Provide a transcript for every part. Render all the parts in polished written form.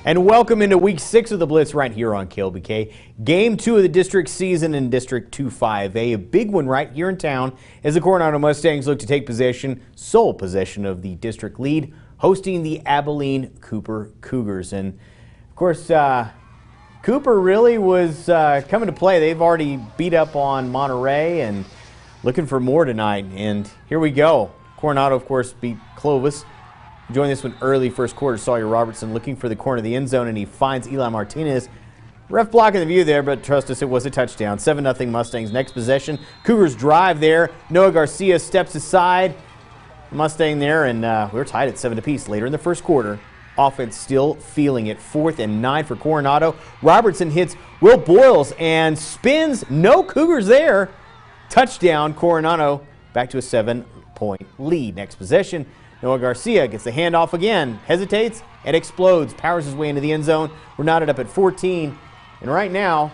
And welcome into week 6 of the Blitz right here on KLBK. Game 2 of the district season in District 2-5A. A big one right here in town as the Coronado Mustangs look to take sole possession of the district lead, hosting the Abilene Cooper Cougars. And of course, Cooper really was coming to play. They've already beat up on Monterey and looking for more tonight. And here we go. Coronado, of course, beat Clovis. Joined this one early first quarter. Sawyer Robertson looking for the corner of the end zone, and he finds Eli Martinez. Ref blocking the view there, but trust us, it was a touchdown. 7-0 Mustangs. Next possession, Cougars drive there. Noah Garcia steps aside. Mustang there, and we're tied at 7 apiece later in the first quarter. Offense still feeling it. 4th and 9 for Coronado. Robertson hits Will Boyles and spins. No Cougars there. Touchdown, Coronado. Back to a 7-point lead. Next possession, Noah Garcia gets the handoff again, hesitates, and explodes, powers his way into the end zone. We're knotted up at 14, and right now,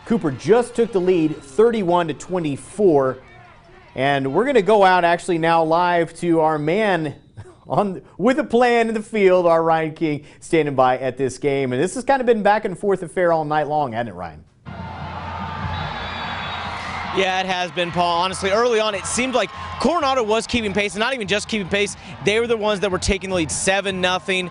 Cooper just took the lead, 31-24, and we're going to go out actually now live to our man with a plan in the field, our Ryan King, standing by at this game, and this has kind of been back and forth affair all night long, hasn't it, Ryan? Yeah, it has been, Paul. Honestly, early on, it seemed like Coronado was keeping pace, and not even just keeping pace. They were the ones that were taking the lead 7-0, 14-7,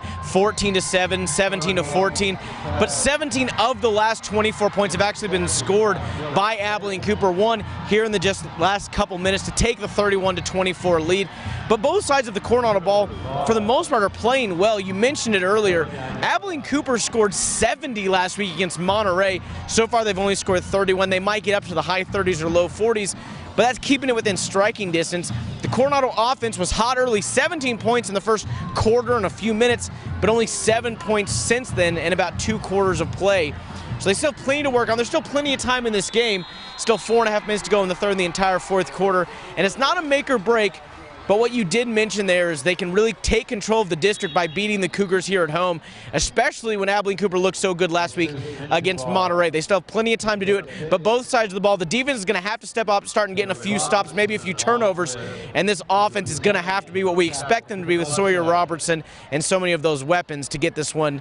17-14. But 17 of the last 24 points have actually been scored by Abilene Cooper. One here in the just last couple minutes to take the 31-24 lead. But both sides of the Coronado ball, for the most part, are playing well. You mentioned it earlier. Abilene Cooper scored 70 last week against Monterey. So far, they've only scored 31. They might get up to the high 30s or low 40s, but that's keeping it within striking distance. The Coronado offense was hot early, 17 points in the first quarter and a few minutes, but only 7 points since then in about 2 quarters of play. So they still have plenty to work on. There's still plenty of time in this game. Still 4.5 minutes to go in the third and the entire fourth quarter. And it's not a make or break, but what you did mention there is they can really take control of the district by beating the Cougars here at home, especially when Abilene Cooper looked so good last week against Monterey. They still have plenty of time to do it, but both sides of the ball, the defense is going to have to step up, starting getting a few stops, maybe a few turnovers, and this offense is going to have to be what we expect them to be with Sawyer Robertson and so many of those weapons to get this one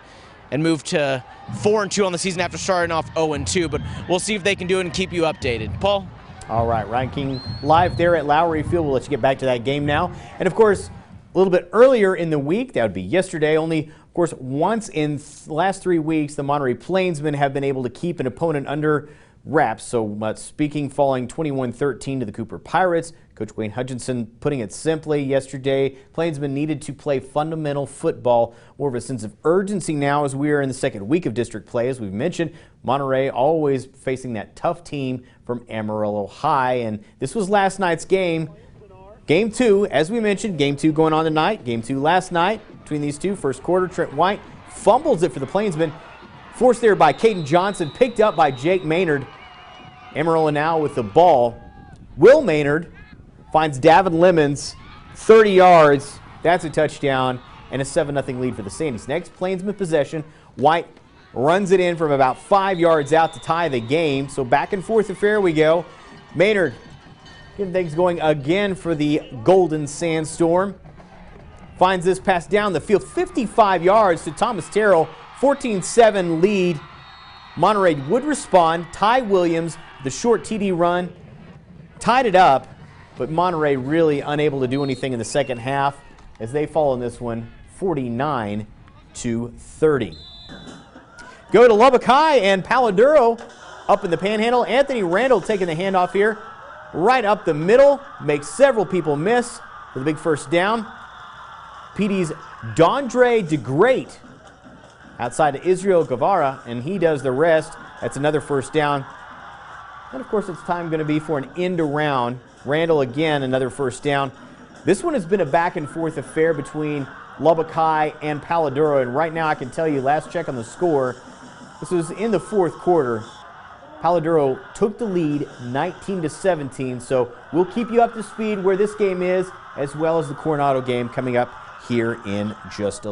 and move to 4-2 on the season after starting off 0-2, but we'll see if they can do it and keep you updated. Paul? All right, Ryan King live there at Lowry Field. We'll let you get back to that game now. And, of course, a little bit earlier in the week, that would be yesterday, only, of course, once in the last 3 weeks, the Monterey Plainsmen have been able to keep an opponent under wraps. So, speaking, falling 21-13 to the Cooper Pirates. Coach Wayne Hutchinson putting it simply yesterday, Plainsmen needed to play fundamental football, more of a sense of urgency now as we are in the second week of district play. As we've mentioned, Monterey always facing that tough team from Amarillo High, and this was last night's game. Game 2, as we mentioned, Game 2 going on tonight. Game 2 last night between these two. First quarter, Trent White fumbles it for the Plainsmen. Forced there by Caden Johnson, picked up by Jake Maynard. Amarillo now with the ball. Will Maynard finds Davin Lemons, 30 yards. That's a touchdown and a 7-0 lead for the Sandies. Next, Plainsman possession. White runs it in from about 5 yards out to tie the game. So back and forth affair we go. Maynard getting things going again for the Golden Sandstorm. Finds this pass down the field, 55 yards to Thomas Terrell. 14-7 lead. Monterey would respond. Ty Williams, the short TD run, tied it up, but Monterey really unable to do anything in the second half as they fall in this one 49-30. Go to Lubbock High and Paladuro up in the panhandle. Anthony Randall taking the handoff here right up the middle, makes several people miss for the big first down. PD's Dondre DeGreat outside of Israel Guevara, and he does the rest. That's another first down. And of course, it's time going to be for an end around. Randall again, another first down. This one has been a back and forth affair between Lubbock High and Paladuro, and right now I can tell you, last check on the score, this was in the fourth quarter. Paladuro took the lead 19-17, so we'll keep you up to speed where this game is, as well as the Coronado game coming up here in just a